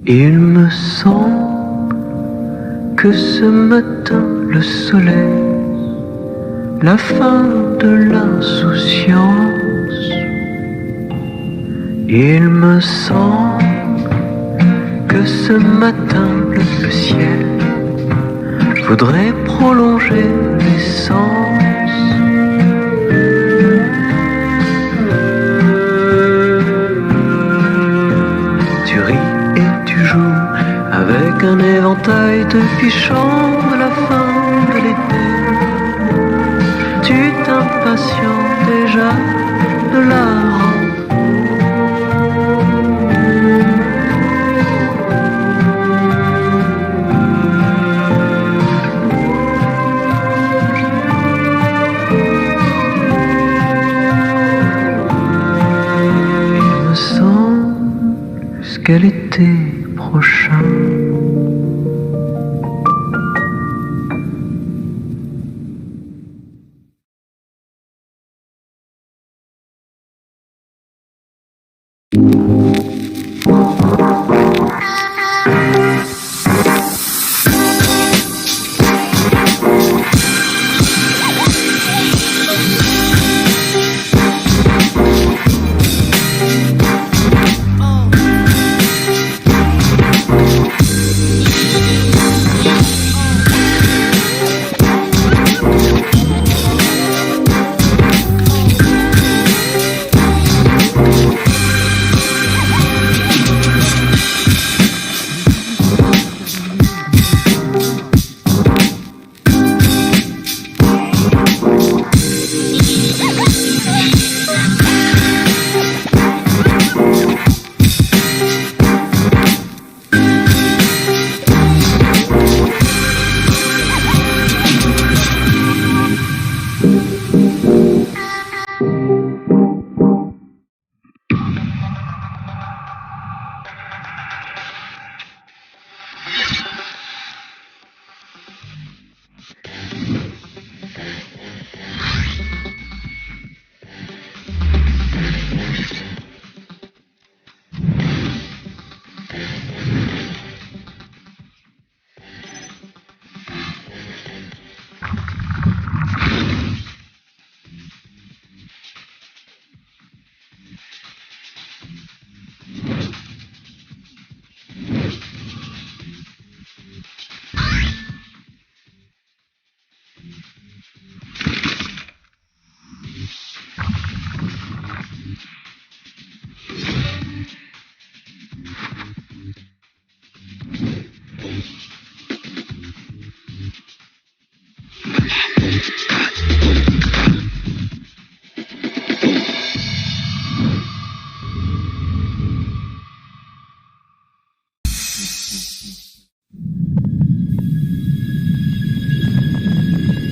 Il me semble que ce matin le soleil, la fin de l'insouciance. Il me semble que ce matin le ciel voudrait prolonger l'essence. Tu ris et tu joues avec un éventail de pigeons de la fin de l'été. Tu t'impatientes déjà de la rentrée. Quel été prochain?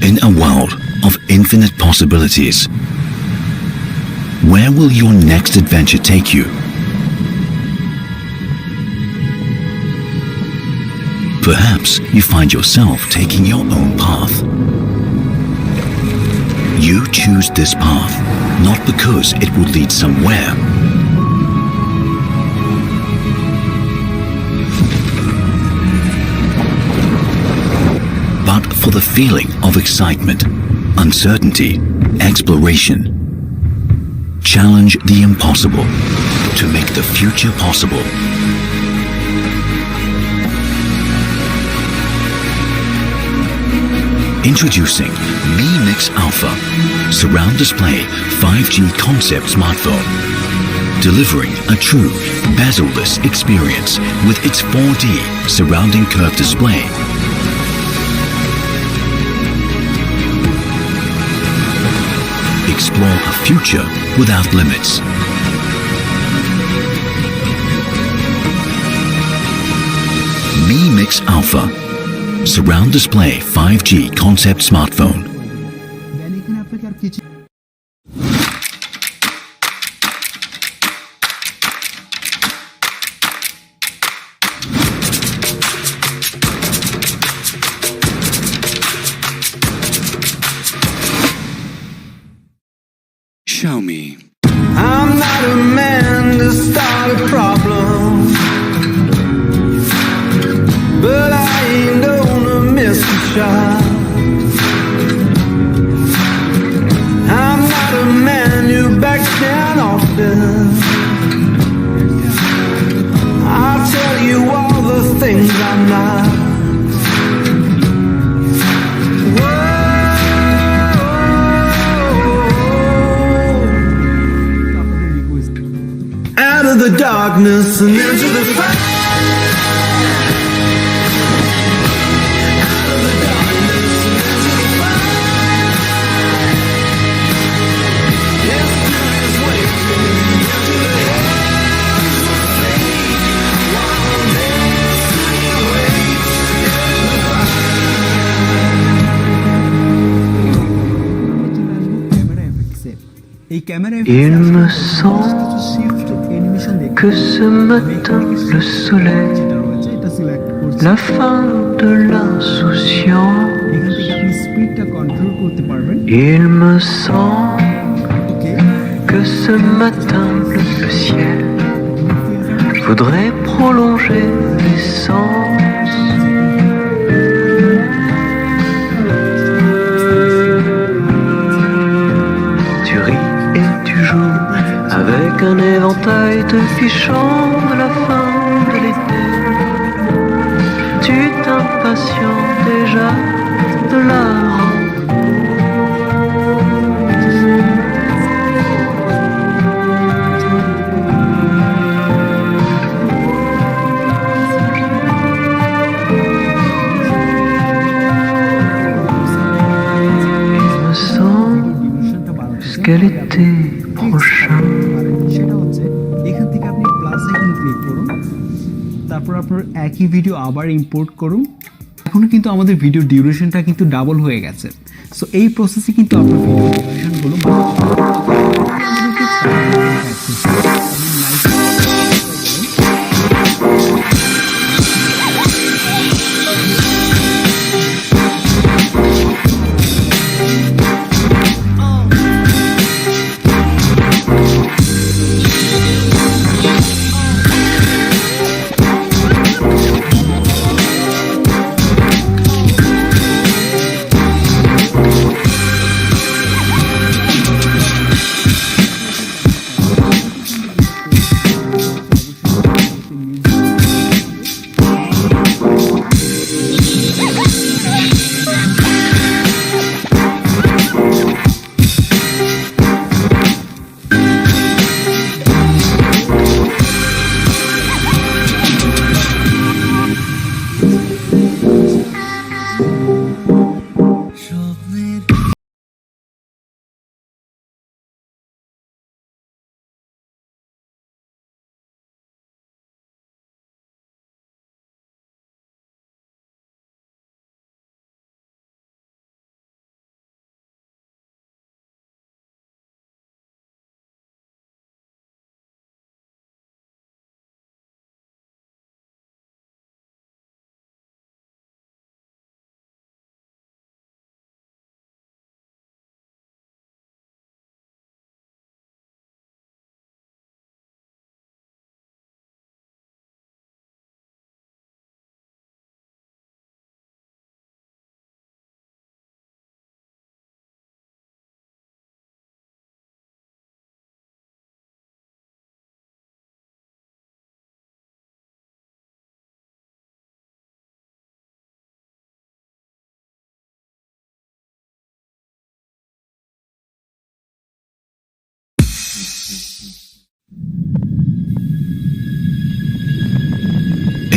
In a world of infinite possibilities, where will your next adventure take you? Perhaps you find yourself taking your own path. You choose this path not because it will lead somewhere, but for the feeling of excitement, uncertainty, exploration. Challenge the impossible to make the future possible. Introducing Mi 10 Alpha, surround display 5G concept smartphone, delivering a true bezel-less experience with its 4D surrounding curved display. Explore a future without limits. Mi 10 Alpha, surround display 5G concept smartphone. Show me. I'm not a man to start a problem. shot. I'm not a man who backs down often. I'll tell you all the things I'm not. Out of the darkness and into the fire. Il me semble que ce matin le soleil, la fin de l'insouciance. Il me semble que ce matin le ciel voudrait prolonger l'essence. Tu ris et tu joues avec un éventail te fichant de la fin de l'été. Tu t'impatientes déjà de la rentrée. Il me semble qu'à l'été prochain. তারপর আপনার একই video আবার import করুন। এখন কিন্তু আমাদের video ডিউরেশনটা কিন্তু double হয়ে গেছে। সো এই প্রসেসে কিন্তু আপনার video ডিউরেশনগুলো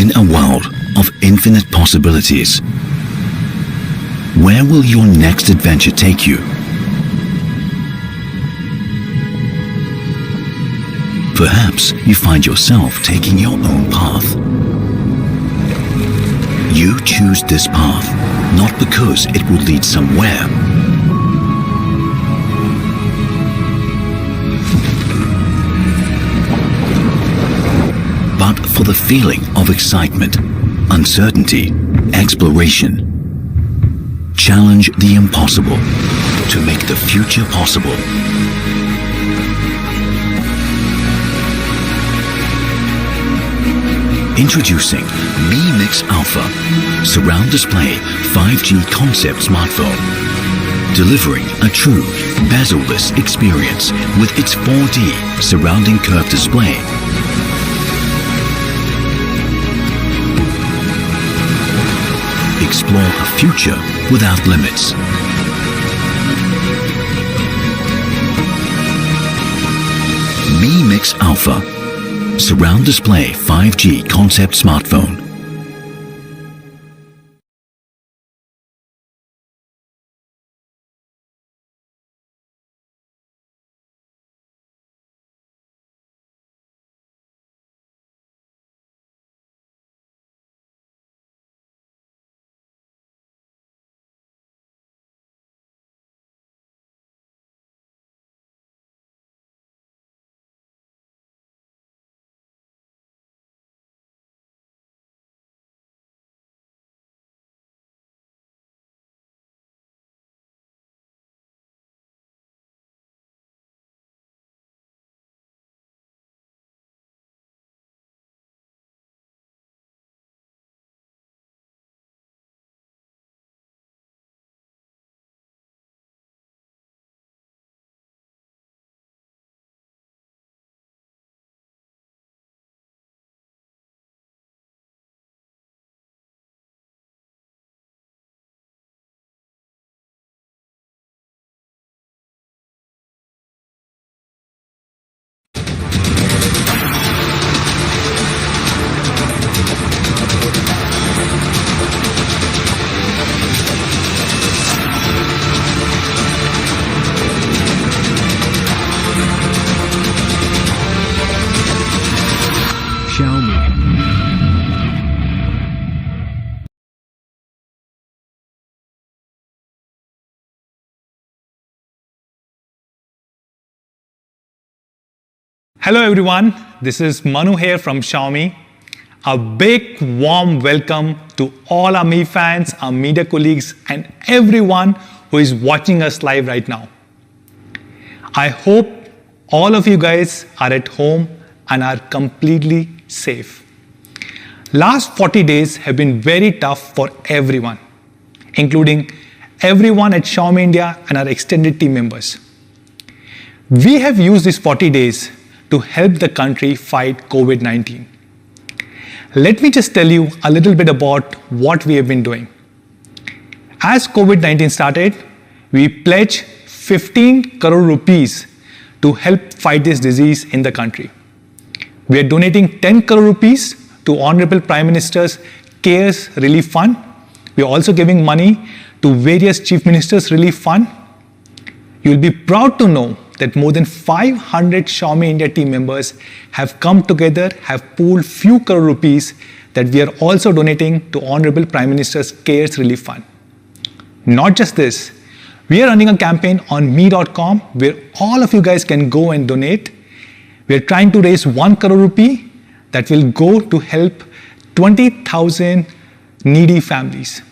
In a world of infinite possibilities, where will your next adventure take you? Perhaps you find yourself taking your own path. You choose this path not because it will lead somewhere, but for the feeling of excitement, uncertainty, exploration. Challenge the impossible to make the future possible. Introducing Mi Mix Alpha, surround display 5G concept smartphone. Delivering a true bezel-less experience with its 4D surrounding curved display. Explore a future without limits. Mi Mix Alpha, surround display 5G concept smartphone. Hello everyone, this is Manu here from Xiaomi. A big warm welcome to all our Mi fans, our media colleagues and everyone who is watching us live right now. I hope all of you guys are at home and are completely safe. Last 40 days have been very tough for everyone, including everyone at Xiaomi India and our extended team members. We have used these 40 days to help the country fight COVID-19. Let me just tell you a little bit about what we have been doing. As COVID-19 started, we pledged 15 crore rupees to help fight this disease in the country. We are donating 10 crore rupees to Honorable Prime Minister's CARES Relief Fund. We are also giving money to various Chief Ministers' Relief Fund. You will be proud to know that more than 500 Xiaomi India team members have come together, have pooled few crore rupees that we are also donating to Honorable Prime Minister's CARES Relief Fund. Not just this, we are running a campaign on Mi.com where all of you guys can go and donate. We are trying to raise 1 crore rupee that will go to help 20,000 needy families.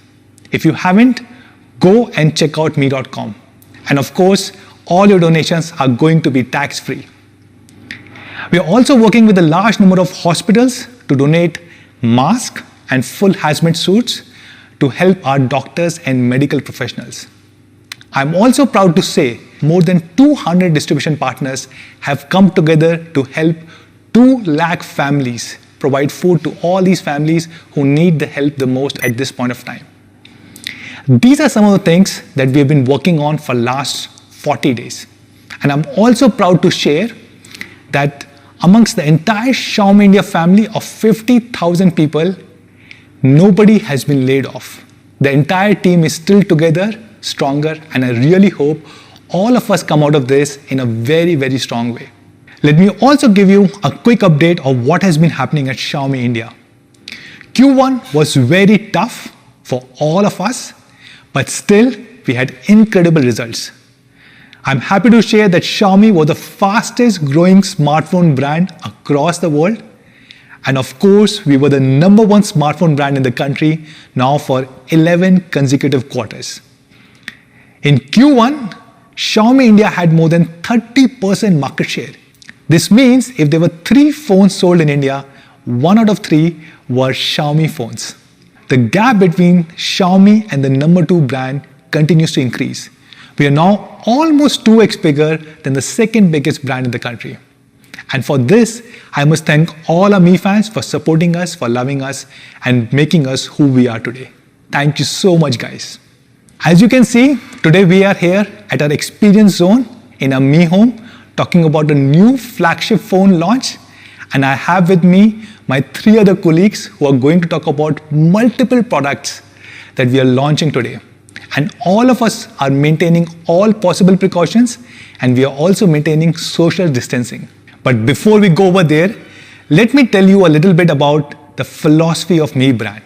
If you haven't, go and check out Mi.com. And of course, all your donations are going to be tax-free. We are also working with a large number of hospitals to donate masks and full hazmat suits to help our doctors and medical professionals. I'm also proud to say more than 200 distribution partners have come together to help 2 lakh families, provide food to all these families who need the help the most at this point of time. These are some of the things that we have been working on for last 40 days. And I'm also proud to share that amongst the entire Xiaomi India family of 50,000 people, nobody has been laid off. The entire team is still together, stronger, and I really hope all of us come out of this in a very, very strong way. Let me also give you a quick update of what has been happening at Xiaomi India. Q1 was very tough for all of us, but still we had incredible results. I'm happy to share that Xiaomi was the fastest growing smartphone brand across the world. And of course, we were the #1 smartphone brand in the country now for 11 consecutive quarters. In Q1, Xiaomi India had more than 30% market share. This means if there were 3 phones sold in India, 1 out of 3 were Xiaomi phones. The gap between Xiaomi and the number 2 brand continues to increase. We are now almost 2x bigger than the second biggest brand in the country. And for this, I must thank all our Mi fans for supporting us, for loving us, and making us who we are today. Thank you so much, guys. As you can see, today we are here at our experience zone in our Mi home, talking about the new flagship phone launch. And I have with me my 3 other colleagues who are going to talk about multiple products that we are launching today. And all of us are maintaining all possible precautions, and we are also maintaining social distancing. But before we go over there, let me tell you a little bit about the philosophy of Mi brand.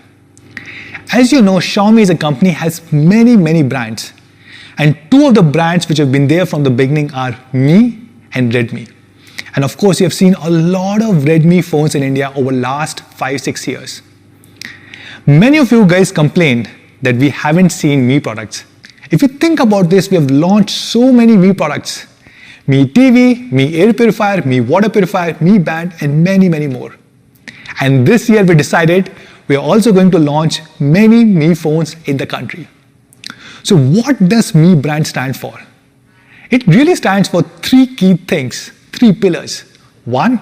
As you know, Xiaomi as a company has many brands. And 2 of the brands which have been there from the beginning are Mi and Redmi. And of course, you have seen a lot of Redmi phones in India over the last 5-6 years. Many of you guys complained that we haven't seen Mi products. If you think about this, we have launched so many Mi products. Mi TV, Mi air purifier, Mi water purifier, Mi band, and many more. And this year we decided we are also going to launch many Mi phones in the country. So what does Mi brand stand for? It really stands for 3 key things, 3 pillars. 1,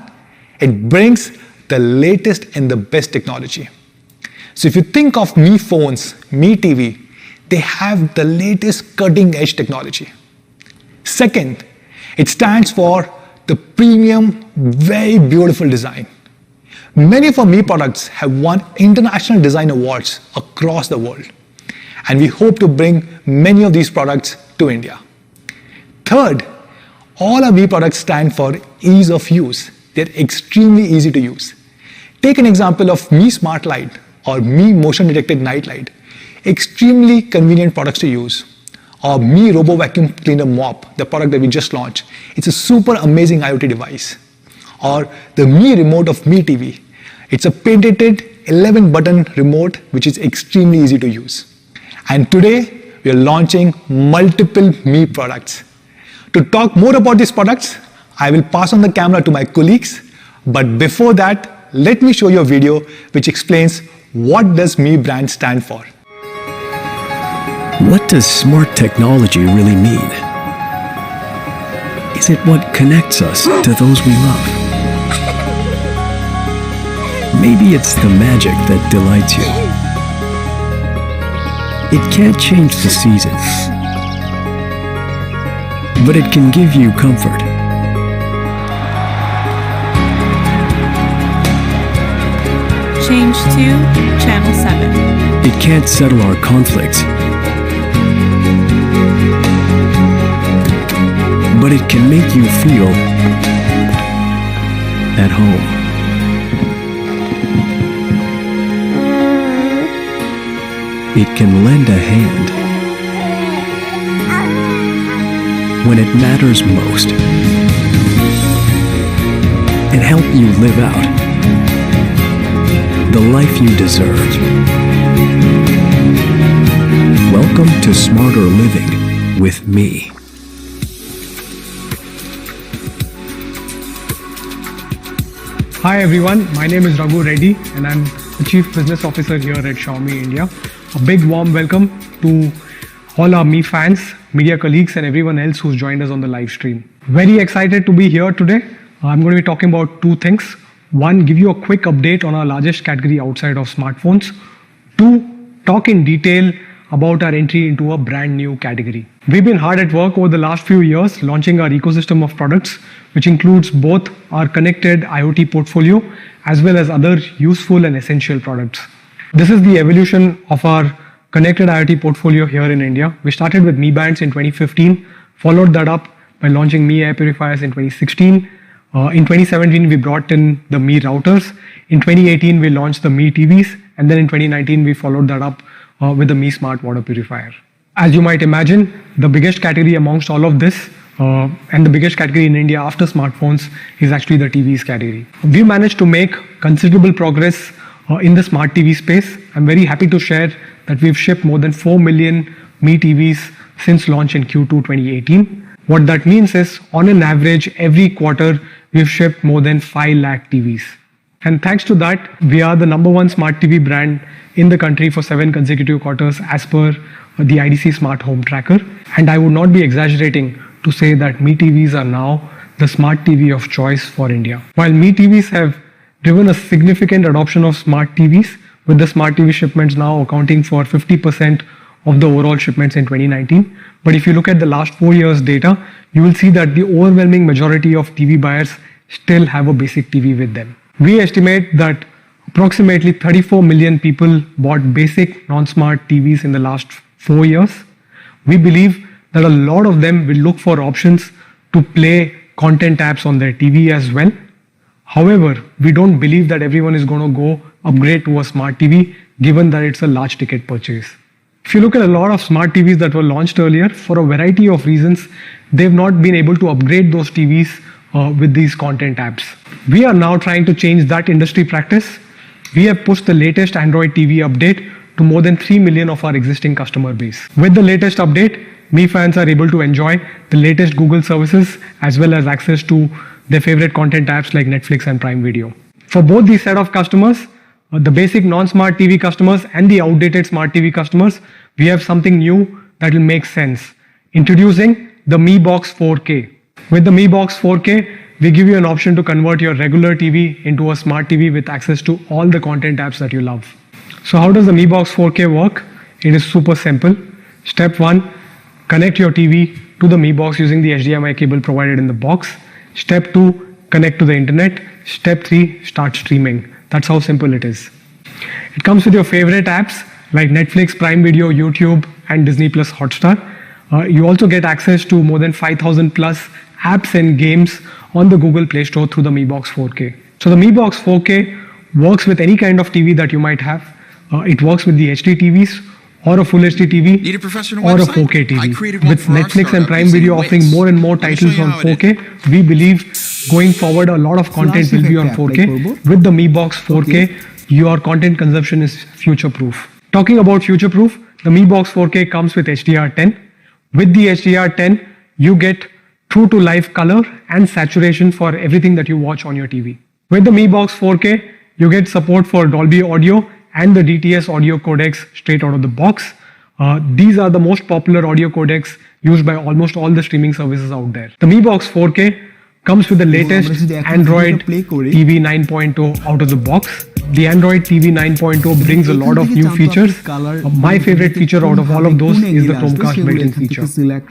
it brings the latest and the best technology. So if you think of Mi phones, Mi TV, they have the latest cutting edge technology. Second, it stands for the premium, very beautiful design. Many of our Mi products have won international design awards across the world. And we hope to bring many of these products to India. Third, all our Mi products stand for ease of use. They're extremely easy to use. Take an example of Mi Smart Light or Mi Motion Detected Night Light. Extremely convenient products to use. Or Mi Robo Vacuum Cleaner Mop, the product that we just launched. It's a super amazing IoT device. Or the Mi Remote of Mi TV. It's a patented 11-button remote which is extremely easy to use. And today, we are launching multiple Mi products. To talk more about these products, I will pass on the camera to my colleagues. But before that, let me show you a video which explains what does Mi brand stand for. What does smart technology really mean? Is it what connects us to those we love? Maybe it's the magic that delights you. It can't change the seasons, but it can give you comfort. Change to Channel 7. It can't settle our conflicts, but it can make you feel at home. It can lend a hand when it matters most and help you live out the life you deserve. Welcome to Smarter Living with me. Hi everyone, my name is Raghu Reddy and I'm the Chief Business Officer here at Xiaomi India. A big warm welcome to all our Mi fans, media colleagues and everyone else who's joined us on the live stream. Very excited to be here today. I'm going to be talking about 2 things. 1, give you a quick update on our largest category outside of smartphones. 2, talk in detail about our entry into a brand new category. We've been hard at work over the last few years launching our ecosystem of products, which includes both our connected IoT portfolio as well as other useful and essential products. This is the evolution of our connected IoT portfolio here in India. We started with Mi bands in 2015, followed that up by launching Mi air purifiers in 2016. In 2017, we brought in the Mi routers. In 2018, we launched the Mi TVs. And then in 2019, we followed that up with the Mi Smart Water Purifier. As you might imagine, the biggest category amongst all of this and the biggest category in India after smartphones is actually the TVs category. We managed to make considerable progress in the smart TV space. I'm very happy to share that we've shipped more than 4 million Mi TVs since launch in Q2 2018. What that means is, on an average, every quarter, we've shipped more than 5 lakh TVs. And thanks to that, we are the #1 smart TV brand in the country for 7 consecutive quarters as per the IDC Smart Home Tracker. And I would not be exaggerating to say that Mi TVs are now the smart TV of choice for India. While Mi TVs have driven a significant adoption of smart TVs, with the smart TV shipments now accounting for 50% of the overall shipments in 2019. But if you look at the last 4 years data, you will see that the overwhelming majority of TV buyers still have a basic TV with them. We estimate that approximately 34 million people bought basic non-smart TVs in the last 4 years. We believe that a lot of them will look for options to play content apps on their TV as well. However, we don't believe that everyone is going to go upgrade to a smart TV given that it's a large ticket purchase. If you look at a lot of smart TVs that were launched earlier, for a variety of reasons, they've not been able to upgrade those TVs with these content apps. We are now trying to change that industry practice. We have pushed the latest Android TV update to more than 3 million of our existing customer base. With the latest update, Mi fans are able to enjoy the latest Google services as well as access to their favorite content apps like Netflix and Prime Video. For both these set of customers, the basic non-smart TV customers and the outdated smart TV customers, we have something new that will make sense. Introducing the Mi Box 4K. With the Mi Box 4K, we give you an option to convert your regular TV into a smart TV with access to all the content apps that you love. So how does the Mi Box 4K work? It is super simple. Step 1, connect your TV to the Mi Box using the HDMI cable provided in the box. Step 2, connect to the internet. Step 3, start streaming. That's how simple it is. It comes with your favorite apps like Netflix, Prime Video, YouTube, and Disney Plus Hotstar. You also get access to more than 5,000 plus apps and games on the Google Play Store through the Mi Box 4K. So the Mi Box 4K works with any kind of TV that you might have. It works with the HD TVs or a full HD TV Need a professional or a website? 4K I TV. created one With for our Netflix and startup Prime using Video Wix. offering more and more Let me titles show you on how it 4K, we believe going forward a lot of content will be on 4K. With the Mi Box 4K, your content consumption is future-proof. Talking about future-proof, the Mi Box 4K comes with HDR10. With the HDR10, you get true-to-life color and saturation for everything that you watch on your TV. With the Mi Box 4K, you get support for Dolby Audio and the DTS audio codecs straight out of the box. These are the most popular audio codecs used by almost all the streaming services out there. The Mi Box 4K comes with the latest Android TV 9.0 out of the box. The Android TV 9.0 brings a lot of new features. My favorite feature out of all of those is the Chromecast built-in feature.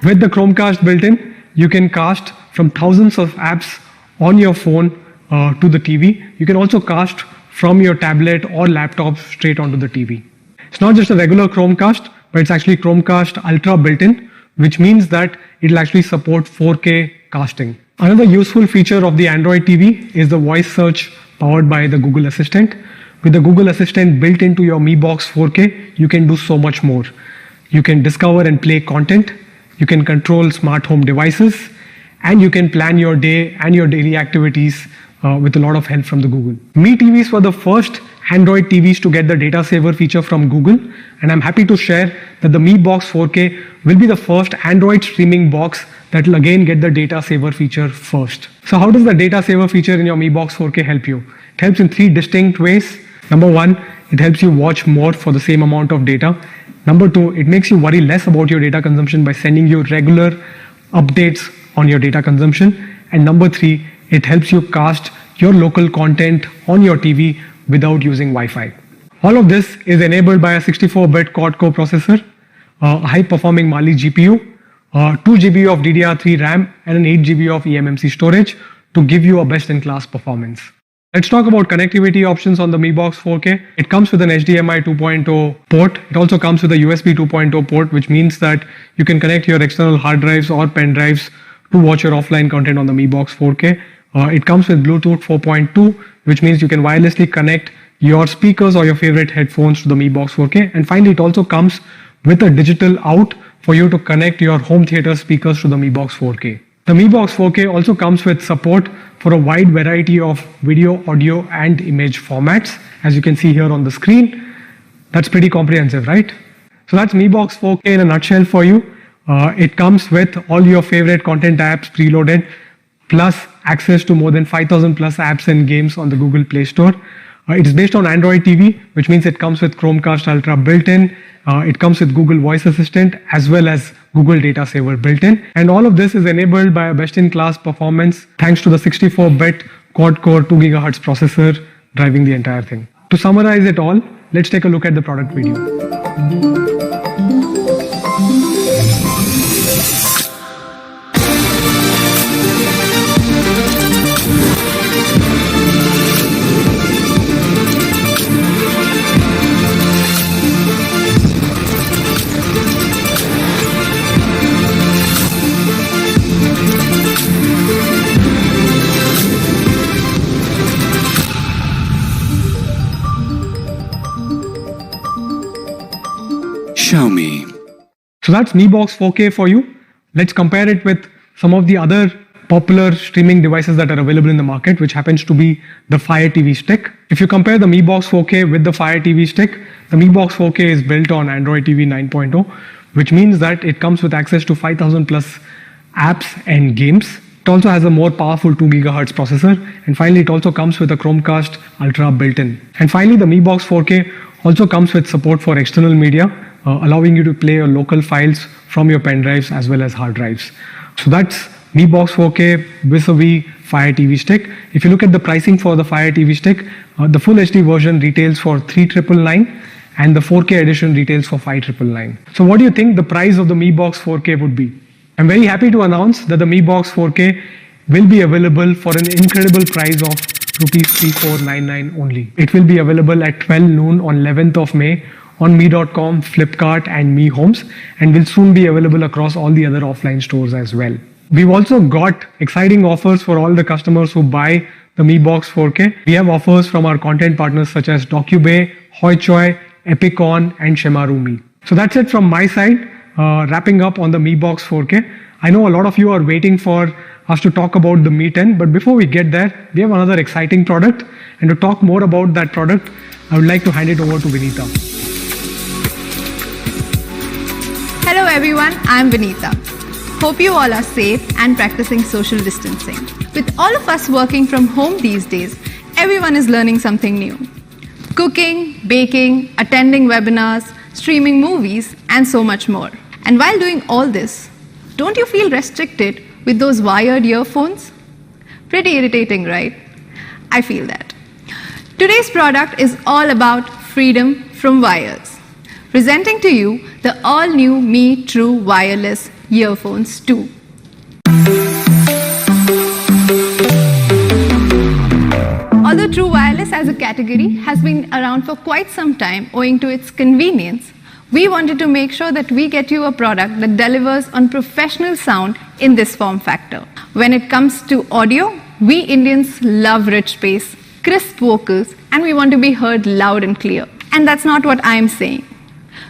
With the Chromecast built-in, you can cast from thousands of apps on your phone to the TV. You can also cast from your tablet or laptop straight onto the TV. It's not just a regular Chromecast, but it's actually Chromecast Ultra built-in, which means that it'll actually support 4K casting. Another useful feature of the Android TV is the voice search powered by the Google Assistant. With the Google Assistant built into your Mi Box 4K, you can do so much more. You can discover and play content, you can control smart home devices, and you can plan your day and your daily activities with a lot of help from the Google. Mi TVs were the first Android TVs to get the data saver feature from Google, and I'm happy to share that the Mi Box 4K will be the first Android streaming box that will again get the data saver feature first. So how does the data saver feature in your Mi Box 4K help you? It helps in 3 distinct ways. Number 1, it helps you watch more for the same amount of data. Number 2, it makes you worry less about your data consumption by sending you regular updates on your data consumption. And number 3, it helps you cast your local content on your TV without using Wi-Fi. All of this is enabled by a 64-bit quad-core processor, a high-performing Mali GPU, 2 GB of DDR3 RAM, and an 8 GB of eMMC storage to give you a best-in-class performance. Let's talk about connectivity options on the Mi Box 4K. It comes with an HDMI 2.0 port. It also comes with a USB 2.0 port, which means that you can connect your external hard drives or pen drives to watch your offline content on the Mi Box 4K. It comes with Bluetooth 4.2, which means you can wirelessly connect your speakers or your favorite headphones to the Mi Box 4K. And finally, it also comes with a digital out for you to connect your home theater speakers to the Mi Box 4K. The Mi Box 4K also comes with support for a wide variety of video, audio, and image formats, as you can see here on the screen. That's pretty comprehensive, right? So that's Mi Box 4K in a nutshell for you. It comes with all your favorite content apps preloaded, plus access to more than 5,000 plus apps and games on the Google Play Store. It is based on Android TV, which means it comes with Chromecast Ultra built-in. It comes with Google Voice Assistant as well as Google Data Saver built-in. And all of this is enabled by a best-in-class performance thanks to the 64-bit quad-core 2 GHz processor driving the entire thing. To summarize it all, let's take a look at the product video. Xiaomi. So that's Mi Box 4K for you. Let's compare it with some of the other popular streaming devices that are available in the market, which happens to be the Fire TV Stick. If you compare the Mi Box 4K with the Fire TV Stick, the Mi Box 4K is built on Android TV 9.0, which means that it comes with access to 5,000 plus apps and games. It also has a more powerful 2 GHz processor. And finally, it also comes with a Chromecast Ultra built-in. And finally, the Mi Box 4K also comes with support for external media, allowing you to play your local files from your pen drives as well as hard drives. So that's Mi Box 4K vis-a-vis Fire TV Stick. If you look at the pricing for the Fire TV Stick, the full HD version retails for 3,999 and the 4K edition retails for 5,999. So what do you think the price of the Mi Box 4K would be? I'm very happy to announce that the Mi Box 4K will be available for an incredible price of rupees 3,499 only. It will be available at 12 noon on 11th of May on Mi.com, Flipkart and Mi Homes, and will soon be available across all the other offline stores as well. We've also got exciting offers for all the customers who buy the Mi Box 4K. We have offers from our content partners such as DocuBay, Hoichoi, Epicon and Shemarumi. So that's it from my side, wrapping up on the Mi Box 4K. I know a lot of you are waiting for us to talk about the Mi10, but before we get there, we have another exciting product. And to talk more about that product, I would like to hand it over to Vinita. Hello everyone, I'm Vinita. Hope you all are safe and practicing social distancing. With all of us working from home these days, everyone is learning something new. Cooking, baking, attending webinars, streaming movies, and so much more. And while doing all this, don't you feel restricted with those wired earphones? Pretty irritating, right? I feel that. Today's product is all about freedom from wires. Presenting to you the all-new Mi True Wireless Earphones 2. Although True Wireless as a category has been around for quite some time owing to its convenience, we wanted to make sure that we get you a product that delivers on professional sound in this form factor. When it comes to audio, we Indians love rich bass, crisp vocals, and we want to be heard loud and clear. And that's not what I am saying.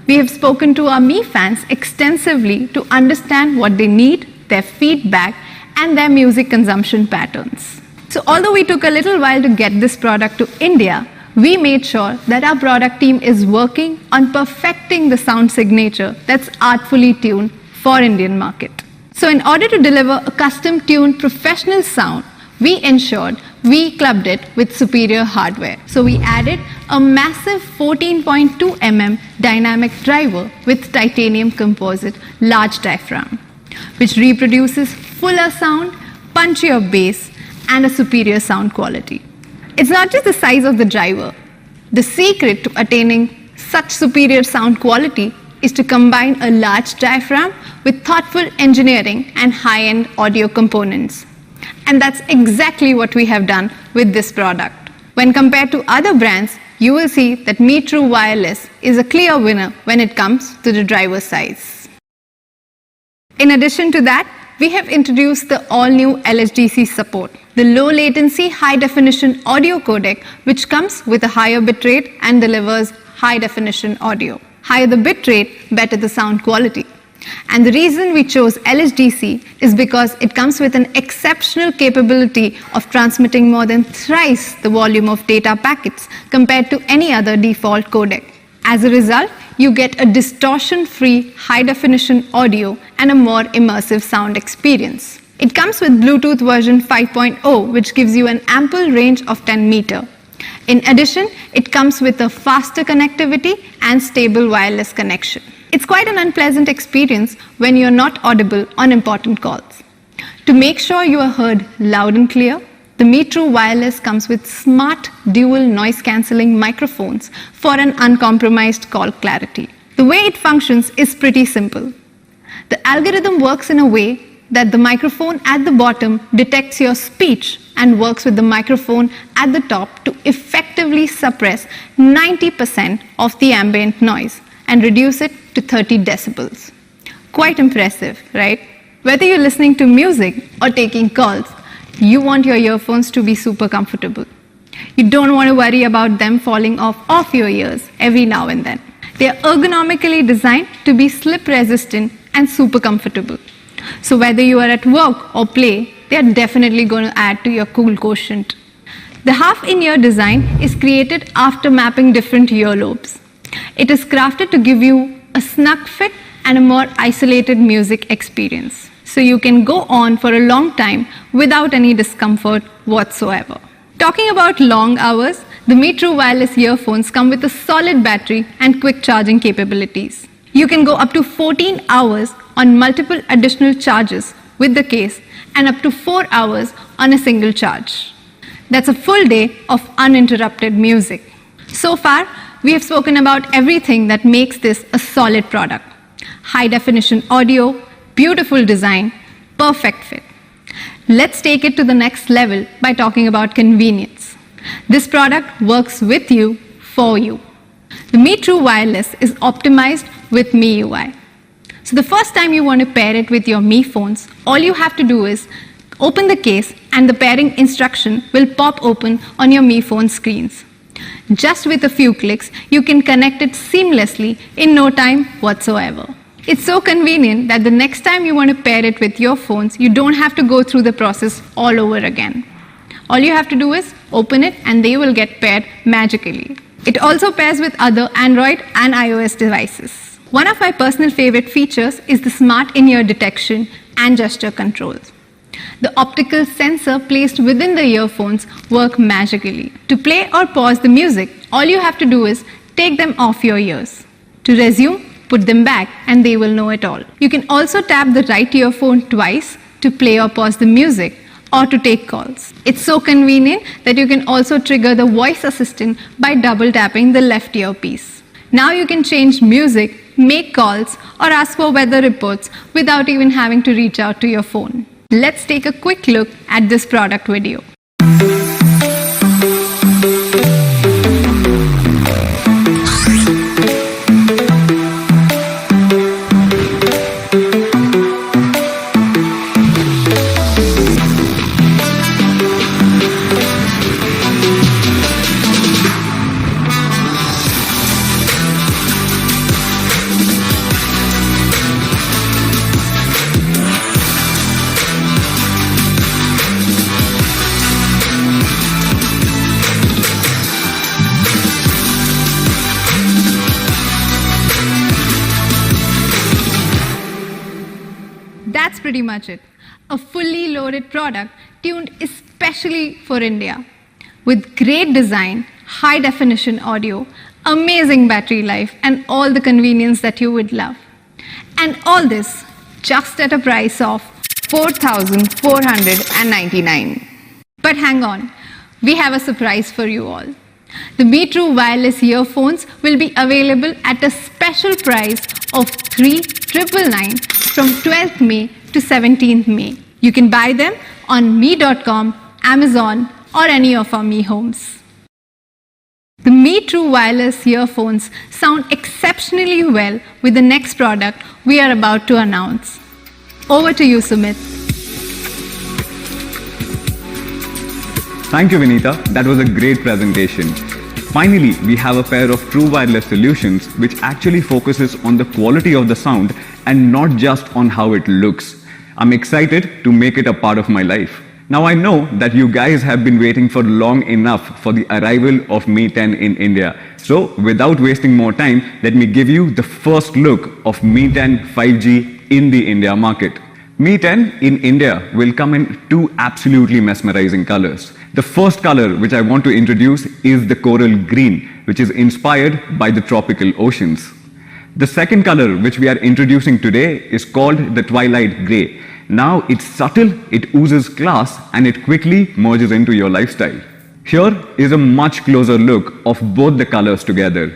We have spoken to our Mi fans extensively to understand what they need, their feedback, and their music consumption patterns. So although we took a little while to get this product to India, we made sure that our product team is working on perfecting the sound signature that's artfully tuned for Indian market. So in order to deliver a custom-tuned professional sound, we ensured we clubbed it with superior hardware. So we added a massive 14.2 mm dynamic driver with titanium composite large diaphragm, which reproduces fuller sound, punchier bass, and a superior sound quality. It's not just the size of the driver. The secret to attaining such superior sound quality is to combine a large diaphragm with thoughtful engineering and high-end audio components. And that's exactly what we have done with this product. When compared to other brands, you will see that Mi True Wireless is a clear winner when it comes to the driver size. In addition to that, we have introduced the all-new LHDC support, the low-latency, high-definition audio codec, which comes with a higher bitrate and delivers high-definition audio. Higher the bitrate, better the sound quality. And the reason we chose LHDC is because it comes with an exceptional capability of transmitting more than thrice the volume of data packets compared to any other default codec. As a result, you get a distortion-free, high-definition audio and a more immersive sound experience. It comes with Bluetooth version 5.0, which gives you an ample range of 10 meters. In addition, it comes with a faster connectivity and stable wireless connection. It's quite an unpleasant experience when you're not audible on important calls. To make sure you are heard loud and clear, the Mi10 Wireless comes with smart dual noise cancelling microphones for an uncompromised call clarity. The way it functions is pretty simple. The algorithm works in a way that the microphone at the bottom detects your speech and works with the microphone at the top to effectively suppress 90% of the ambient noise and reduce it to 30 decibels. Quite impressive, right? Whether you're listening to music or taking calls, you want your earphones to be super comfortable. You don't want to worry about them falling off your ears every now and then. They are ergonomically designed to be slip resistant and super comfortable. So whether you are at work or play, they are definitely going to add to your cool quotient. The half-in-ear design is created after mapping different earlobes. It is crafted to give you a snug fit and a more isolated music experience, so you can go on for a long time without any discomfort whatsoever. Talking about long hours, the Mi10 wireless earphones come with a solid battery and quick charging capabilities. You can go up to 14 hours on multiple additional charges with the case and up to 4 hours on a single charge. That's a full day of uninterrupted music. So far, we have spoken about everything that makes this a solid product. High definition audio, beautiful design, perfect fit. Let's take it to the next level by talking about convenience. This product works with you, for you. The Mi10 Wireless is optimized with MIUI. So the first time you want to pair it with your Mi phones, all you have to do is open the case and the pairing instruction will pop open on your Mi phone screens. Just with a few clicks, you can connect it seamlessly in no time whatsoever. It's so convenient that the next time you want to pair it with your phones, you don't have to go through the process all over again. All you have to do is open it and they will get paired magically. It also pairs with other Android and iOS devices. One of my personal favorite features is the smart in-ear detection and gesture controls. The optical sensor placed within the earphones work magically. To play or pause the music, all you have to do is take them off your ears. To resume, put them back and they will know it all. You can also tap the right earphone twice to play or pause the music or to take calls. It's so convenient that you can also trigger the voice assistant by double tapping the left earpiece. Now you can change music, make calls or ask for weather reports without even having to reach out to your phone. Let's take a quick look at this product video. That's pretty much it. A fully loaded product tuned especially for India. With great design, high definition audio, amazing battery life, and all the convenience that you would love. And all this just at a price of 4,499. But hang on, we have a surprise for you all. The Mi10 wireless earphones will be available at a special price of 3,999 from 12th May to 17th May. You can buy them on Mi.com, Amazon, or any of our Mi homes. The Mi10 wireless earphones sound exceptionally well with the next product we are about to announce. Over to you, Sumit. Thank you, Vinita. That was a great presentation. Finally, we have a pair of true wireless solutions which actually focuses on the quality of the sound and not just on how it looks. I'm excited to make it a part of my life. Now I know that you guys have been waiting for long enough for the arrival of Mi10 in India. So without wasting more time, let me give you the first look of Mi10 5G in the India market. Mi 10 in India will come in two absolutely mesmerizing colors. The first color which I want to introduce is the coral green, which is inspired by the tropical oceans. The second color which we are introducing today is called the twilight grey. Now it's subtle, it oozes class, and it quickly merges into your lifestyle. Here is a much closer look of both the colors together.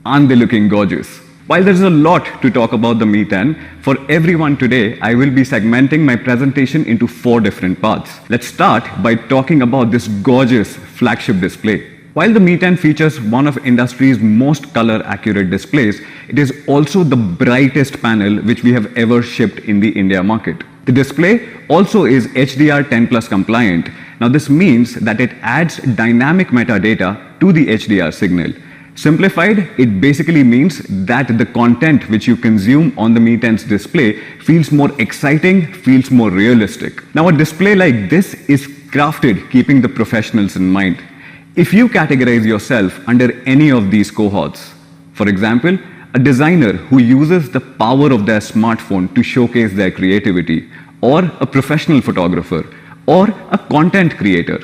Aren't they looking gorgeous? While there is a lot to talk about the Mi 10, for everyone today, I will be segmenting my presentation into 4 different parts. Let's start by talking about this gorgeous flagship display. While the Mi 10 features one of industry's most color-accurate displays, it is also the brightest panel which we have ever shipped in the India market. The display also is HDR10 Plus compliant. Now this means that it adds dynamic metadata to the HDR signal. Simplified, it basically means that the content which you consume on the Mi 10's display feels more exciting, feels more realistic. Now a display like this is crafted keeping the professionals in mind. If you categorize yourself under any of these cohorts, for example, a designer who uses the power of their smartphone to showcase their creativity, or a professional photographer, or a content creator,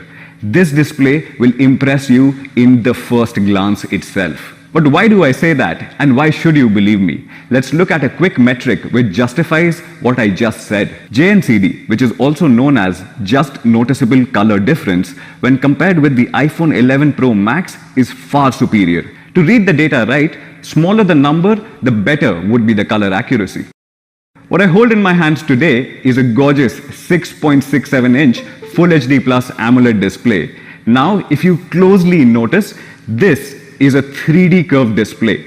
this display will impress you in the first glance itself. But why do I say that, and why should you believe me? Let's look at a quick metric which justifies what I just said. JNCD, which is also known as just noticeable color difference, when compared with the iPhone 11 Pro Max, is far superior. To read the data right, smaller the number, the better would be the color accuracy. What I hold in my hands today is a gorgeous 6.67-inch Full HD Plus AMOLED display. Now, if you closely notice, this is a 3D curve display.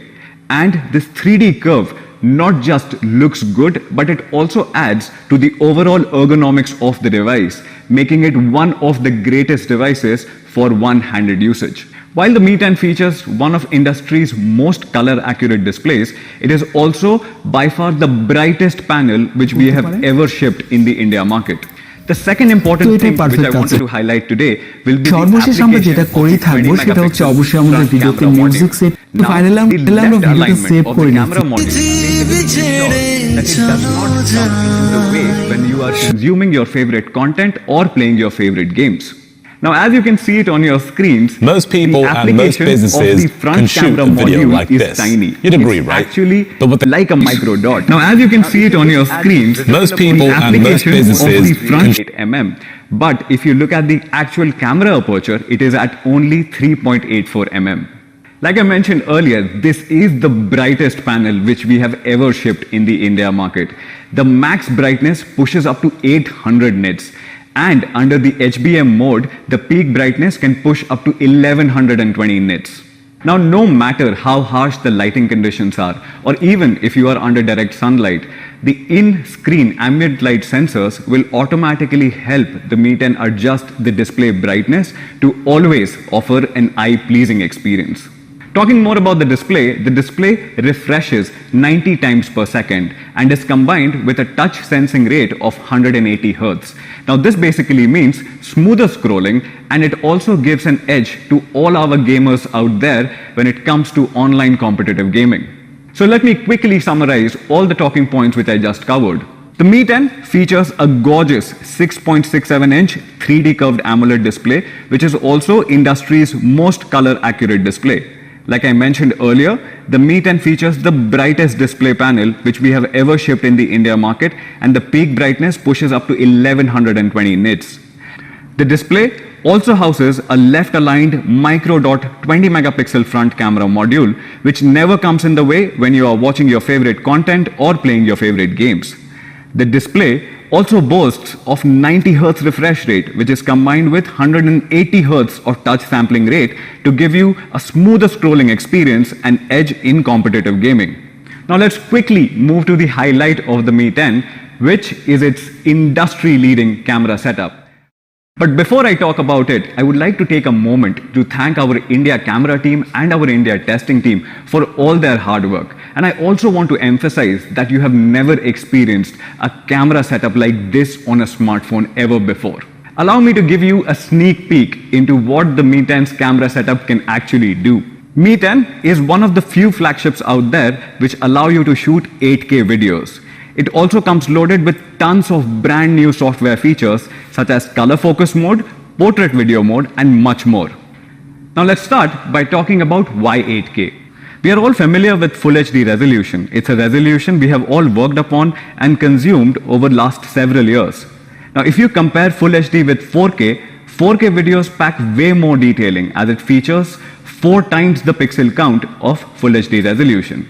And this 3D curve not just looks good, but it also adds to the overall ergonomics of the device, making it one of the greatest devices for one-handed usage. While the Mi 10 features one of industry's most color-accurate displays, it is also by far the brightest panel which we have ever shipped in the India market. The second important thing which I wanted to highlight today will be সর্বশেষ আমরা যেটা করেই থাকবো সেটা হচ্ছে অবশ্যই আমাদের ভিডিওতে মিউজিক সেট ফাইনালি আমরা ভিডিওটা সেভ করে নিচ্ছি when you are consuming your favorite content or playing your favorite games. Now, as you can see it on your screens, most people and most businesses can shoot a video like this. Tiny. You'd agree, it's right? Actually, but like a micro dot. Now, as you can see it on your screens, most people and most businesses can shoot 8 mm. But if you look at the actual camera aperture, it is at only 3.84 mm. Like I mentioned earlier, this is the brightest panel which we have ever shipped in the India market. The max brightness pushes up to 800 nits. And under the HBM mode, the peak brightness can push up to 1120 nits. Now, no matter how harsh the lighting conditions are, or even if you are under direct sunlight, the in-screen ambient light sensors will automatically help the Mi 10 adjust the display brightness to always offer an eye-pleasing experience. Talking more about the display refreshes 90 times per second and is combined with a touch sensing rate of 180 Hz. Now this basically means smoother scrolling, and it also gives an edge to all our gamers out there when it comes to online competitive gaming. So let me quickly summarize all the talking points which I just covered. The Mi 10 features a gorgeous 6.67-inch 3D curved AMOLED display, which is also industry's most color-accurate display. Like I mentioned earlier, the Mi 10 features the brightest display panel which we have ever shipped in the India market, and the peak brightness pushes up to 1120 nits. The display also houses a left-aligned micro dot 20 megapixel front camera module, which never comes in the way when you are watching your favorite content or playing your favorite games. The display also boasts of 90 Hz refresh rate, which is combined with 180 Hz of touch sampling rate to give you a smoother scrolling experience and edge in competitive gaming. Now let's quickly move to the highlight of the Mi 10, which is its industry-leading camera setup. But before I talk about it, I would like to take a moment to thank our India camera team and our India testing team for all their hard work. And I also want to emphasize that you have never experienced a camera setup like this on a smartphone ever before. Allow me to give you a sneak peek into what the Mi 10's camera setup can actually do. Mi 10 is one of the few flagships out there which allow you to shoot 8K videos. It also comes loaded with tons of brand new software features such as color focus mode, portrait video mode, and much more. Now let's start by talking about why 8K. We are all familiar with Full HD resolution. It's a resolution we have all worked upon and consumed over the last several years. Now if you compare Full HD with 4K, 4K videos pack way more detailing as it features 4 times the pixel count of Full HD resolution.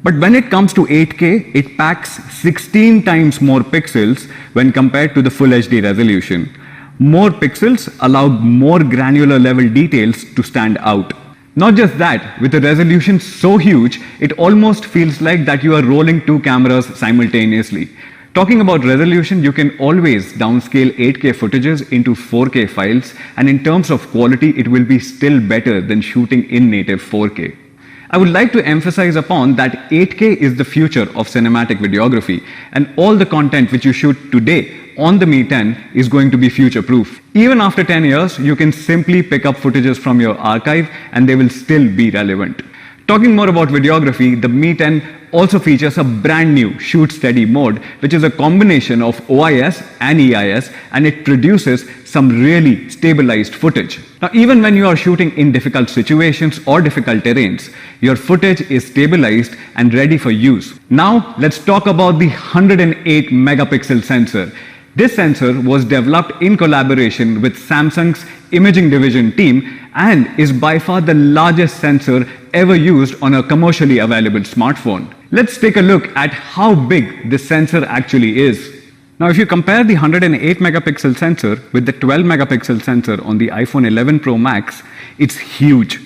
But when it comes to 8K, it packs 16 times more pixels when compared to the Full HD resolution. More pixels allow more granular level details to stand out. Not just that, with a resolution so huge, it almost feels like that you are rolling 2 cameras simultaneously. Talking about resolution, you can always downscale 8K footages into 4K files, and in terms of quality, it will be still better than shooting in native 4K. I would like to emphasize upon that 8K is the future of cinematic videography, and all the content which you shoot today on the Mi10 is going to be future-proof. Even after 10 years, you can simply pick up footages from your archive and they will still be relevant. Talking more about videography, the Mi10 also features a brand new shoot steady mode, which is a combination of OIS and EIS, and it produces some really stabilized footage. Now, even when you are shooting in difficult situations or difficult terrains, your footage is stabilized and ready for use. Now, let's talk about the 108 megapixel sensor. This sensor was developed in collaboration with Samsung's imaging division team and is by far the largest sensor ever used on a commercially available smartphone. Let's take a look at how big this sensor actually is. Now, if you compare the 108 megapixel sensor with the 12 megapixel sensor on the iPhone 11 Pro Max, it's huge.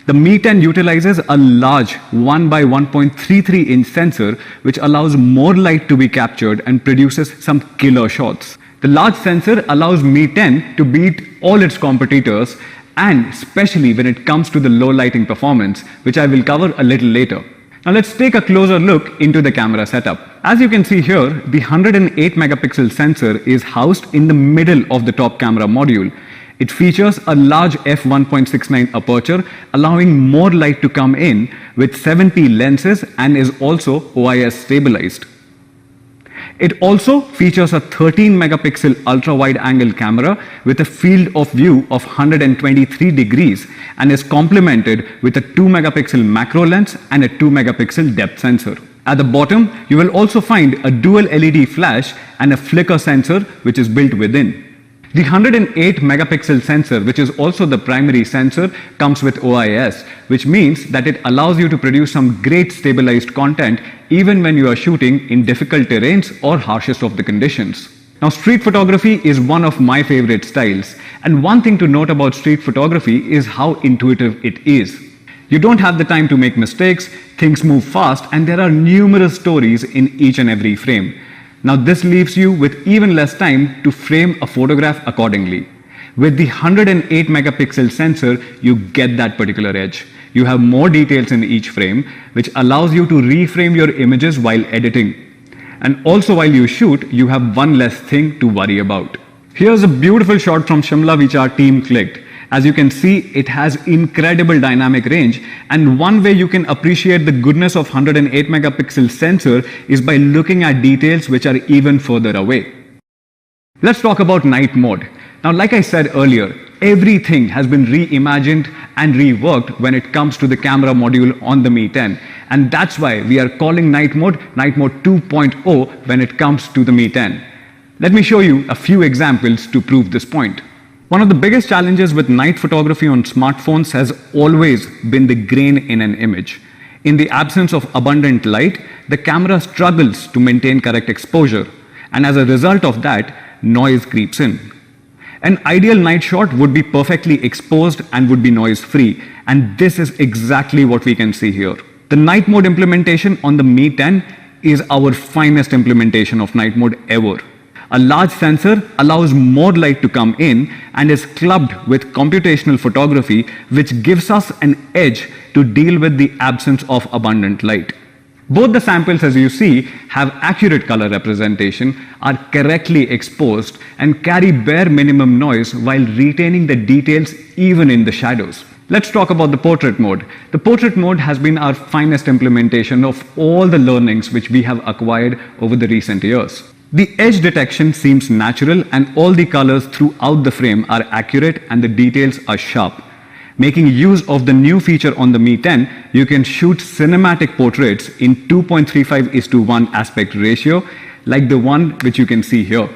The Mi10 utilizes a large 1 by 1.33 inch sensor, which allows more light to be captured and produces some killer shots. The large sensor allows Mi10 to beat all its competitors, and especially when it comes to the low lighting performance, which I will cover a little later. Now let's take a closer look into the camera setup. As you can see here, the 108 megapixel sensor is housed in the middle of the top camera module. It features a large f1.69 aperture, allowing more light to come in with 7p lenses, and is also OIS stabilized. It also features a 13 megapixel ultra wide angle camera with a field of view of 123 degrees and is complemented with a 2 megapixel macro lens and a 2 megapixel depth sensor. At the bottom, you will also find a dual LED flash and a flicker sensor which is built within. The 108 megapixel sensor, which is also the primary sensor, comes with OIS, which means that it allows you to produce some great stabilized content even when you are shooting in difficult terrains or harshest of the conditions. Now, street photography is one of my favorite styles, and one thing to note about street photography is how intuitive it is. You don't have the time to make mistakes, things move fast, and there are numerous stories in each and every frame. Now, this leaves you with even less time to frame a photograph accordingly. With the 108 megapixel sensor, you get that particular edge. You have more details in each frame, which allows you to reframe your images while editing. And also while you shoot, you have one less thing to worry about. Here's a beautiful shot from Shimla which our team clicked. As you can see, it has incredible dynamic range, and one way you can appreciate the goodness of 108 megapixel sensor is by looking at details which are even further away. Let's talk about night mode. Now, like I said earlier, everything has been reimagined and reworked when it comes to the camera module on the Mi10, and that's why we are calling night mode 2.0 when it comes to the Mi10. Let me show you a few examples to prove this point. One of the biggest challenges with night photography on smartphones has always been the grain in an image. In the absence of abundant light, the camera struggles to maintain correct exposure, and as a result of that, noise creeps in. An ideal night shot would be perfectly exposed and would be noise-free, and this is exactly what we can see here. The night mode implementation on the Mi10 is our finest implementation of night mode ever. A large sensor allows more light to come in and is clubbed with computational photography, which gives us an edge to deal with the absence of abundant light. Both the samples, as you see, have accurate color representation, are correctly exposed, and carry bare minimum noise while retaining the details even in the shadows. Let's talk about the portrait mode. The portrait mode has been our finest implementation of all the learnings which we have acquired over the recent years. The edge detection seems natural and all the colors throughout the frame are accurate and the details are sharp. Making use of the new feature on the Mi10, you can shoot cinematic portraits in 2.35:1 aspect ratio, like the one which you can see here.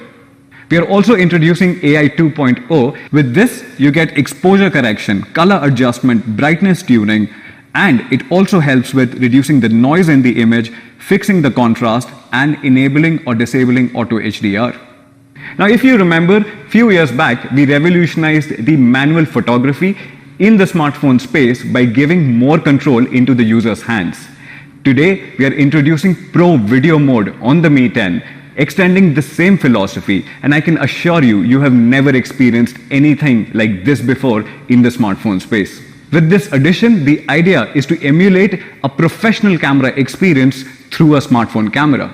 We are also introducing AI 2.0. With this, you get exposure correction, color adjustment, brightness tuning, and it also helps with reducing the noise in the image, fixing the contrast, and enabling or disabling auto HDR. Now, if you remember, a few years back, we revolutionized the manual photography in the smartphone space by giving more control into the user's hands. Today, we are introducing Pro Video Mode on the Mi10, extending the same philosophy, and I can assure you, you have never experienced anything like this before in the smartphone space. With this addition, the idea is to emulate a professional camera experience through a smartphone camera.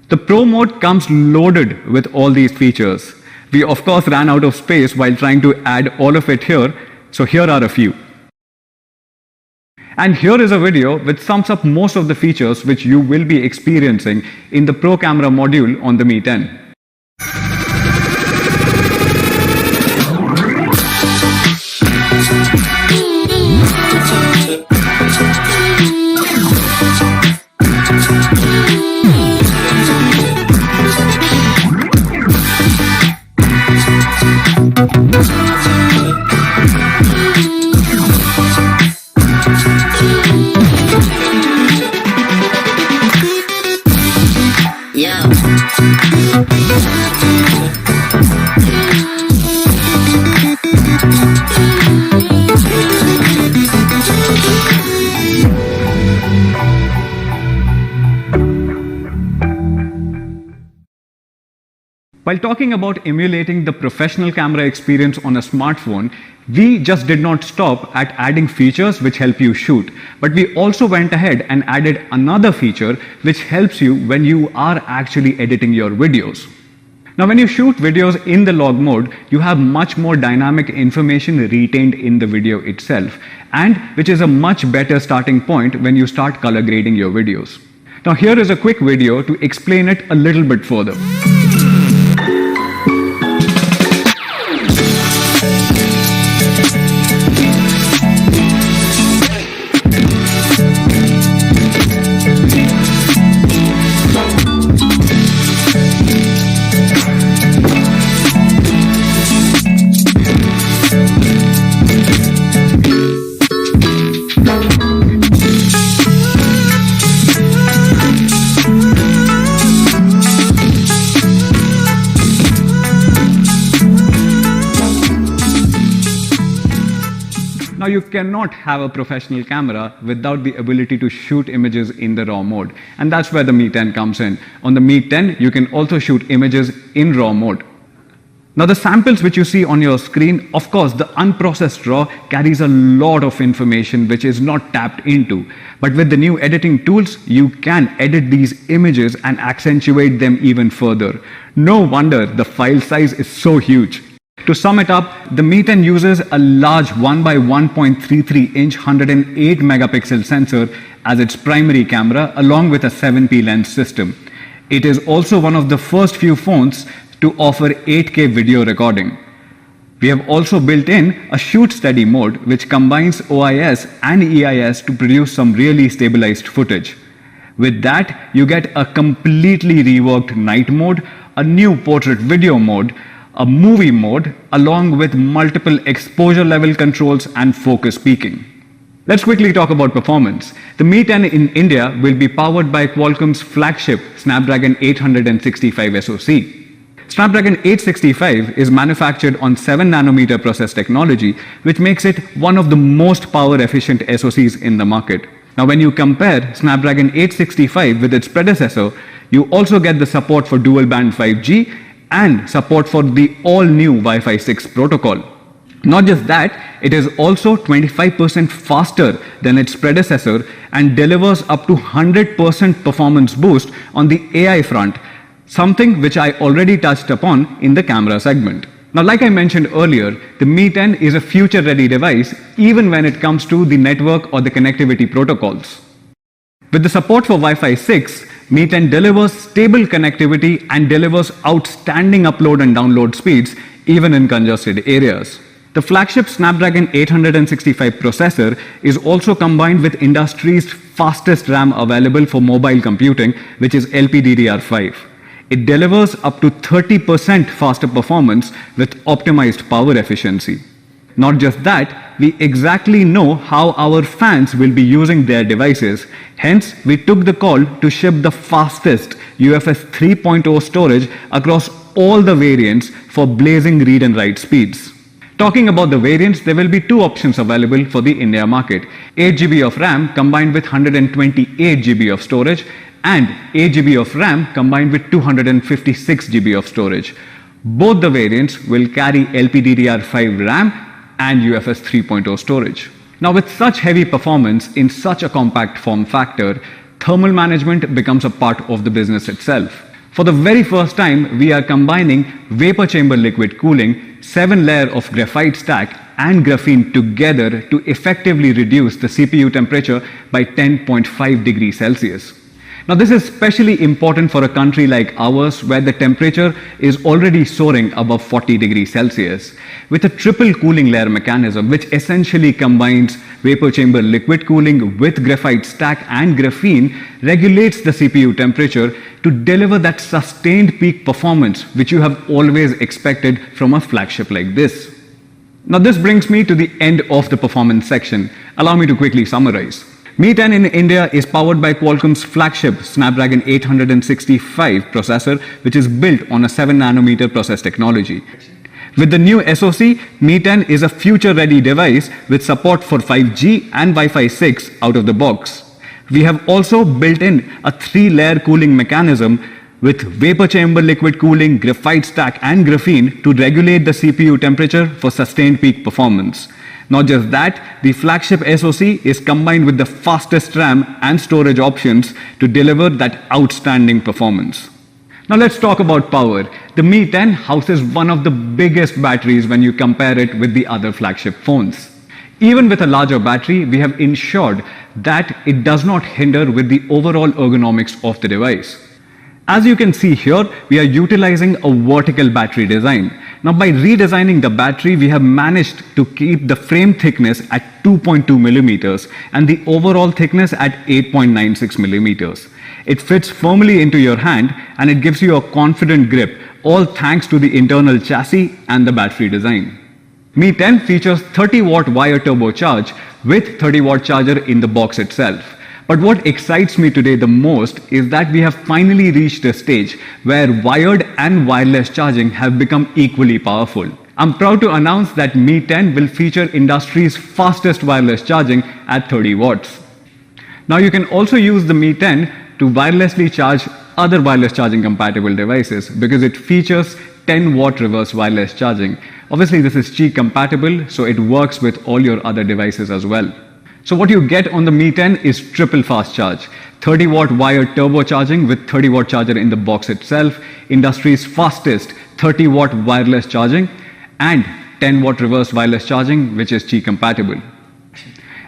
The Pro mode comes loaded with all these features. We of course ran out of space while trying to add all of it here, so here are a few. And here is a video which sums up most of the features which you will be experiencing in the Pro Camera module on the Mi10. While talking about emulating the professional camera experience on a smartphone, we just did not stop at adding features which help you shoot, but we also went ahead and added another feature which helps you when you are actually editing your videos. Now, when you shoot videos in the log mode, you have much more dynamic information retained in the video itself, and which is a much better starting point when you start color grading your videos. Now, here is a quick video to explain it a little bit further. Now, you cannot have a professional camera without the ability to shoot images in the RAW mode. And that's where the Mi10 comes in. On the Mi10, you can also shoot images in RAW mode. Now, the samples which you see on your screen, of course, the unprocessed RAW carries a lot of information which is not tapped into. But with the new editing tools, you can edit these images and accentuate them even further. No wonder the file size is so huge. To sum it up, the Mi10 uses a large 1x1.33-inch 108 megapixel sensor as its primary camera along with a 7p lens system. It is also one of the first few phones to offer 8K video recording. We have also built in a shoot steady mode which combines OIS and EIS to produce some really stabilized footage. With that, you get a completely reworked night mode, a new portrait video mode, a movie mode, along with multiple exposure level controls and focus peaking. Let's quickly talk about performance. The Mi10 in India will be powered by Qualcomm's flagship Snapdragon 865 SoC. Snapdragon 865 is manufactured on 7nm process technology, which makes it one of the most power-efficient SoCs in the market. Now, when you compare Snapdragon 865 with its predecessor, you also get the support for dual-band 5G and support for the all-new Wi-Fi 6 protocol. Not just that, it is also 25% faster than its predecessor and delivers up to 100% performance boost on the AI front, something which I already touched upon in the camera segment. Now, like I mentioned earlier, the Mi10 is a future-ready device even when it comes to the network or the connectivity protocols. With the support for Wi-Fi 6, Mi10 delivers stable connectivity and delivers outstanding upload and download speeds even in congested areas. The flagship Snapdragon 865 processor is also combined with industry's fastest RAM available for mobile computing, which is LPDDR5. It delivers up to 30% faster performance with optimized power efficiency. Not just that, we exactly know how our fans will be using their devices. Hence, we took the call to ship the fastest UFS 3.0 storage across all the variants for blazing read and write speeds. Talking about the variants, there will be two options available for the India market. 8 GB of RAM combined with 128 GB of storage, and 8 GB of RAM combined with 256 GB of storage. Both the variants will carry LPDDR5 RAM and UFS 3.0 storage. Now, with such heavy performance in such a compact form factor, thermal management becomes a part of the business itself. For the very first time, we are combining vapor chamber liquid cooling, 7-layer of graphite stack and graphene together to effectively reduce the CPU temperature by 10.5 degrees Celsius. Now, this is especially important for a country like ours where the temperature is already soaring above 40 degrees Celsius. With a triple cooling layer mechanism, which essentially combines vapor chamber liquid cooling with graphite stack and graphene, regulates the CPU temperature to deliver that sustained peak performance which you have always expected from a flagship like this. Now, this brings me to the end of the performance section. Allow me to quickly summarize. Mi10 in India is powered by Qualcomm's flagship Snapdragon 865 processor, which is built on a 7nm process technology. With the new SoC, Mi10 is a future-ready device with support for 5G and Wi-Fi 6 out of the box. We have also built in a 3-layer cooling mechanism with vapor chamber liquid cooling, graphite stack and graphene to regulate the CPU temperature for sustained peak performance. Not just that, the flagship SoC is combined with the fastest RAM and storage options to deliver that outstanding performance. Now let's talk about power. The Mi10 houses one of the biggest batteries when you compare it with the other flagship phones. Even with a larger battery, we have ensured that it does not hinder with the overall ergonomics of the device. As you can see here, we are utilizing a vertical battery design. Now, by redesigning the battery, we have managed to keep the frame thickness at 2.2 millimeters and the overall thickness at 8.96 millimeters. It fits firmly into your hand and it gives you a confident grip, all thanks to the internal chassis and the battery design. Mi10 features 30-watt wire turbocharge with 30-watt charger in the box itself. But what excites me today the most is that we have finally reached a stage where wired and wireless charging have become equally powerful. I'm proud to announce that Mi10 will feature industry's fastest wireless charging at 30 watts. Now you can also use the Mi10 to wirelessly charge other wireless charging compatible devices because it features 10-watt reverse wireless charging. Obviously this is Qi compatible, so it works with all your other devices as well. So what you get on the Mi10 is triple fast charge, 30-watt wired turbocharging with 30-watt charger in the box itself, industry's fastest 30-watt wireless charging, and 10-watt reverse wireless charging, which is Qi compatible.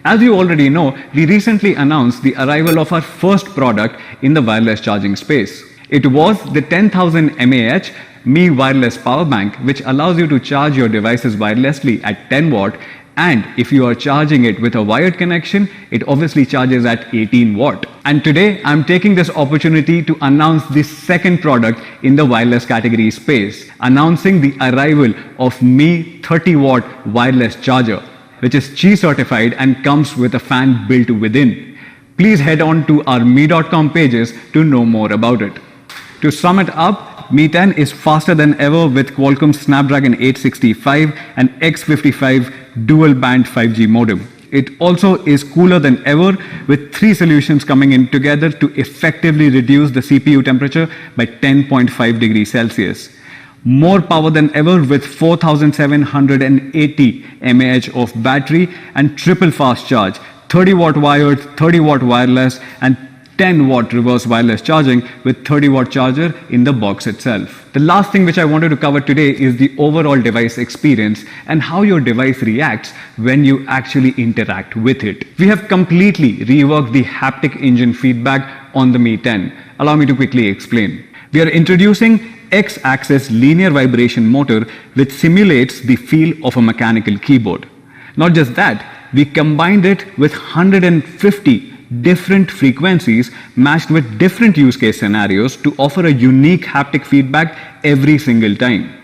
As you already know, we recently announced the arrival of our first product in the wireless charging space. It was the 10,000 mAh Mi wireless power bank, which allows you to charge your devices wirelessly at 10 watt. And if you are charging it with a wired connection, it obviously charges at 18 watt. And today, I'm taking this opportunity to announce the second product in the wireless category space, announcing the arrival of Mi 30-watt wireless charger, which is Qi certified and comes with a fan built within. Please head on to our Mi.com pages to know more about it. To sum it up, Mi10 is faster than ever with Qualcomm's Snapdragon 865 and X55 dual-band 5G modem. It also is cooler than ever with 3 solutions coming in together to effectively reduce the CPU temperature by 10.5 degrees Celsius. More power than ever with 4,780 mAh of battery and triple fast charge, 30-watt wired, 30-watt wireless, and 10-watt reverse wireless charging with 30-watt charger in the box itself. The last thing which I wanted to cover today is the overall device experience and how your device reacts when you actually interact with it. We have completely reworked the haptic engine feedback on the Mi 10. Allow me to quickly explain. We are introducing X-axis linear vibration motor which simulates the feel of a mechanical keyboard. Not just that, we combined it with 150 different frequencies matched with different use case scenarios to offer a unique haptic feedback every single time.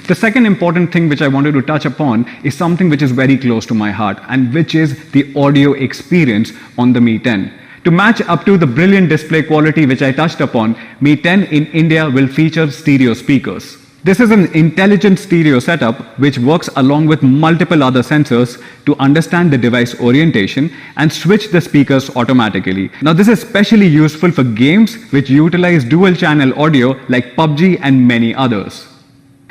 The second important thing which I wanted to touch upon is something which is very close to my heart, and which is the audio experience on the Mi 10. To match up to the brilliant display quality which I touched upon, Mi 10 in India will feature stereo speakers. This is an intelligent stereo setup which works along with multiple other sensors to understand the device orientation and switch the speakers automatically. Now this is especially useful for games which utilize dual channel audio like PUBG and many others.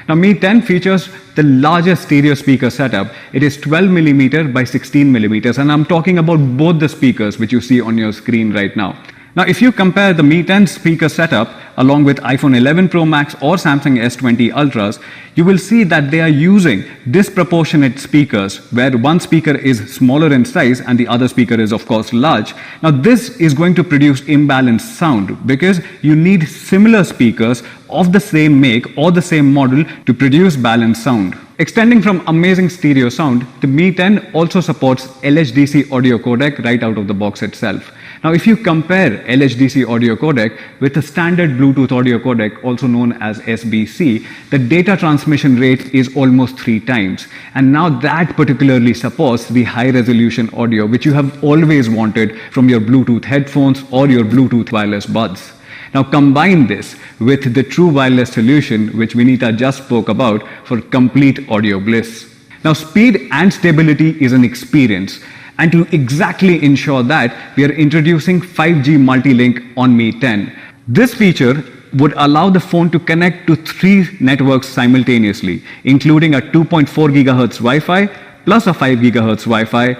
Now Mi 10 features the largest stereo speaker setup. It is 12mm by 16mm, and I'm talking about both the speakers which you see on your screen right now. Now, if you compare the Mi 10 speaker setup along with iPhone 11 Pro Max or Samsung S20 Ultras, you will see that they are using disproportionate speakers where one speaker is smaller in size and the other speaker is of course large. Now, this is going to produce imbalanced sound because you need similar speakers of the same make or the same model to produce balanced sound. Extending from amazing stereo sound, the Mi 10 also supports LHDC audio codec right out of the box itself. Now, if you compare LHDC audio codec with a standard Bluetooth audio codec, also known as SBC, the data transmission rate is almost 3 times. And now that particularly supports the high resolution audio, which you have always wanted from your Bluetooth headphones or your Bluetooth wireless buds. Now combine this with the true wireless solution which Vinita just spoke about for complete audio bliss. Now speed and stability is an experience, and to exactly ensure that, we are introducing 5G multi-link on Mi 10. This feature would allow the phone to connect to 3 networks simultaneously, including a 2.4 GHz Wi-Fi plus a 5 GHz Wi-Fi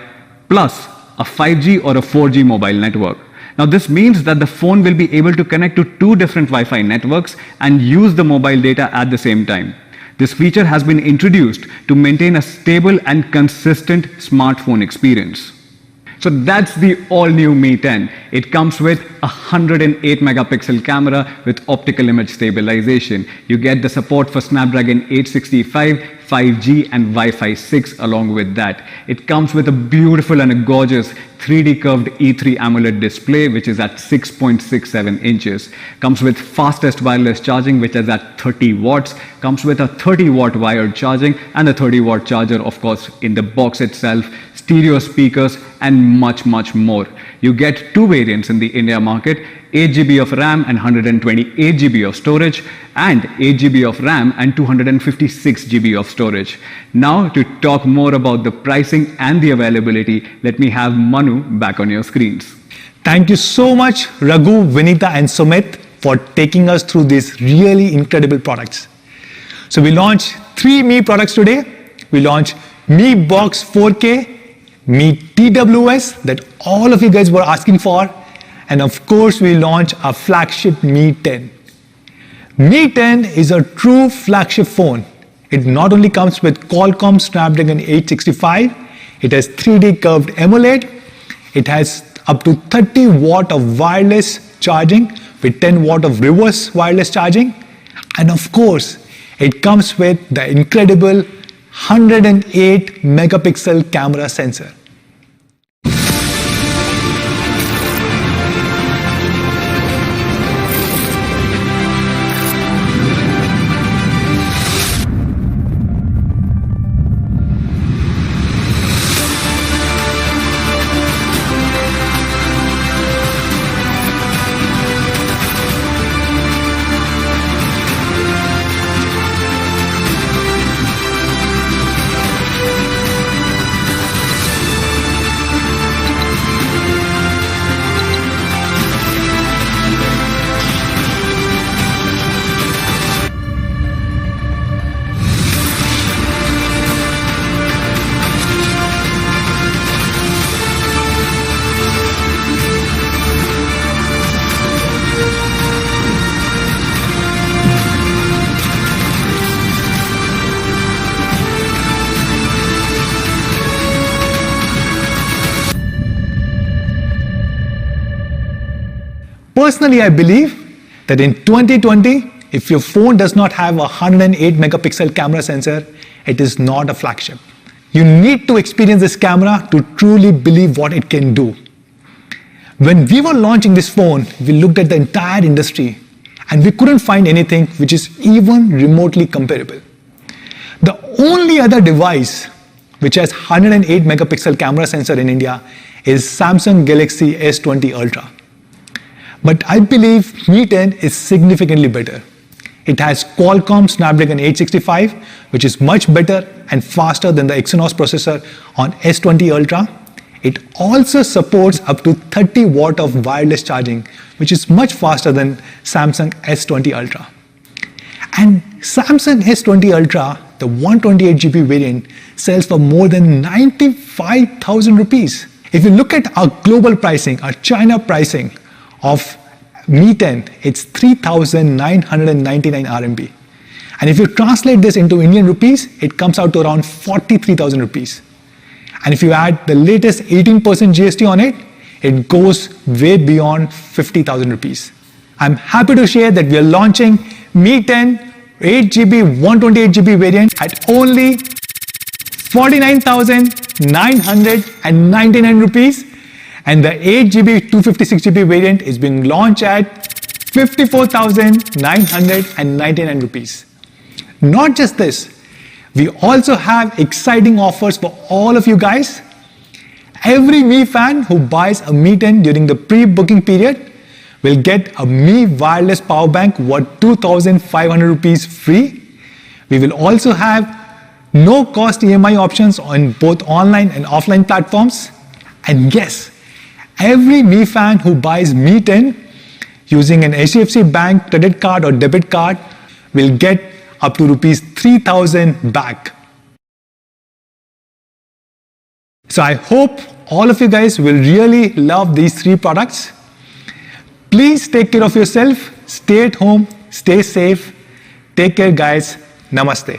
plus a 5G or a 4G mobile network. Now this means that the phone will be able to connect to 2 different Wi-Fi networks and use the mobile data at the same time. This feature has been introduced to maintain a stable and consistent smartphone experience. So that's the all-new Mi 10. It comes with a 108 megapixel camera with optical image stabilization. You get the support for Snapdragon 865, 5G and Wi-Fi 6 along with that. It comes with a beautiful and a gorgeous 3D curved E3 AMOLED display which is at 6.67 inches. Comes with fastest wireless charging which is at 30 watts. Comes with a 30-watt wired charging and a 30-watt charger of course in the box itself. Stereo speakers and much more. You get 2 variants in the India market, 8GB of RAM and 128GB of storage, and 8GB of RAM and 256GB of storage. Now to talk more about the pricing and the availability, let me have Manu back on your screens. Thank you so much Raghu, Vinita and Sumit for taking us through these really incredible products. So we launched 3 Mi products today. We launched Mi Box 4K, Mi TWS that all of you guys were asking for, and of course we launched our flagship Mi 10. Mi 10 is a true flagship phone. It not only comes with Qualcomm Snapdragon 865, it has 3D curved AMOLED, it has up to 30 watt of wireless charging with 10 watt of reverse wireless charging, and of course it comes with the incredible 108 megapixel camera sensor. personally, I believe that in 2020, if your phone does not have a 108 megapixel camera sensor, it is not a flagship. You need to experience this camera to truly believe what it can do. When we were launching this phone, we looked at the entire industry and we couldn't find anything which is even remotely comparable. The only other device which has 108 megapixel camera sensor in India is Samsung Galaxy S20 Ultra. But I believe Mi10 is significantly better. It has Qualcomm Snapdragon 865, which is much better and faster than the Exynos processor on S20 Ultra. It also supports up to 30 watt of wireless charging, which is much faster than Samsung S20 Ultra. And Samsung S20 Ultra, the 128GB variant, sells for more than 95,000 rupees. If you look at our global pricing, our China pricing of Mi10, it's 3,999 RMB. And if you translate this into Indian rupees, it comes out to around 43,000 rupees. And if you add the latest 18% GST on it, it goes way beyond 50,000 rupees. I'm happy to share that we are launching Mi10 8GB 128GB variant at only 49,999 rupees, and the 8GB 256GB variant is being launched at 54,999 rupees. Not just this, we also have exciting offers for all of you guys. Every Mi fan who buys a Mi10 during the pre-booking period will get a Mi wireless power bank worth 2,500 rupees free. We will also have no cost EMI options on both online and offline platforms. And yes, every Mi fan who buys Mi10 using an HDFC Bank credit card or debit card will get up to rupees 3,000 back. So I hope all of you guys will really love these three products. Please take care of yourself, stay at home, stay safe. Take care guys. Namaste.